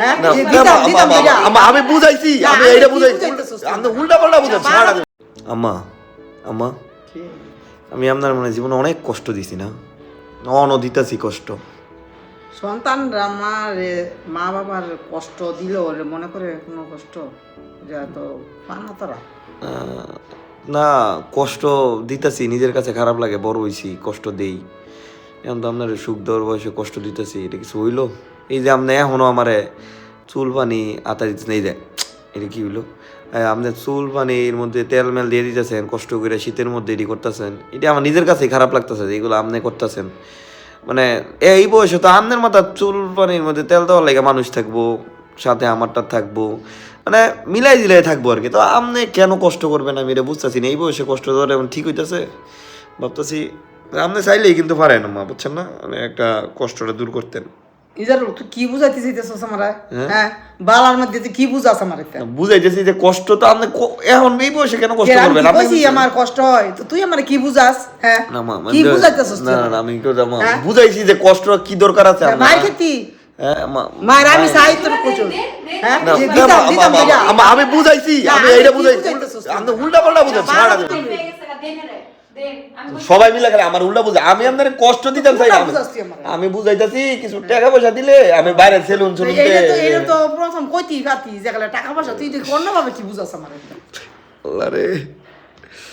হ্যাঁ না, আমি বুঝাইছি, আমি এইটা বুঝাইছি, আমি উল্টা পাল্টা বুঝাচ্ছি। আম্মা আম্মা আমি আপনার মানে জীবনে অনেক কষ্ট দিছি না, দিতাছি কষ্ট। সন্তানরা মা বাবার কষ্ট দিল মনে করে কোনো কষ্ট যা তো পানা তারা না কষ্ট দিতাছি, নিজের কাছে খারাপ লাগে, বড় হইছি কষ্ট দেই। এখন তো আপনার সুখ দেওয়ার বয়সে কষ্ট দিতেছি, এটা কিছু হইলো? এই যে আপনি এখনো আমারে চুল পানি আতা দিতেছেন, এই যে এটা কি হইলো? আপনার চুল পানির মধ্যে তেল মেল দিয়ে দিতেছেন, কষ্ট করে শীতের মধ্যে এটি করতেছেন, এটা আমার নিজের কাছেই খারাপ লাগতেছে যে এগুলো আপনি করতেছেন। মানে এই বয়সে তো আপনার মাথা চুল পানির মধ্যে তেল দেওয়ার লাগে মানুষ থাকবো, সাথে আমারটা থাকবো, মানে মিলাই দিলাই থাকবো আর কি। তো আপনি কেন কষ্ট করবেন আমি এটা বুঝতেছি না। এই বয়সে কষ্ট দেওয়াটা এমন ঠিক হইতেছে? ভাবতেছি আপনি চাইলেই কিন্তু পারেন মা, বুঝছেন না, মানে একটা কষ্টটা দূর করতেন। ইজার তুই কি বুঝাইতে চাইতেছস আমারে? হ্যাঁ বালার মধ্যে তুই কি বুঝাস আমারে? বুঝাইতেছি যে কষ্ট তো আপনি এখন এই বয়সে কেন কষ্ট করবেন? আমি কইছি আমার কষ্ট হয়, তো তুই আমারে কি বুঝাস? হ্যাঁ না মা, কি বুঝাইতেছস তুই? না আমি তো বুঝাইছি যে কষ্ট কি দরকার আছে আমার। মার খেতি হ্যাঁ মার আমি চাই তোর প্রচুর। হ্যাঁ আমি বুঝাইছি, আমি এইটা বুঝাইছি, আপনি উল্টা পাল্টা বুঝাচ্ছেন। সবাই মিলে খেলে আমার উল্টা বুঝে, আমি আপনার কষ্ট দিতাম চাই, আমি বুঝাইতাছি কিছু টাকা পয়সা দিলে আমি বাইরে সেলুন এটা তো প্রথম কইতি খাতি যেগুলা টাকা পয়সা তুই অন্যভাবে কি বুঝাস আমার? আল্লাহ রে।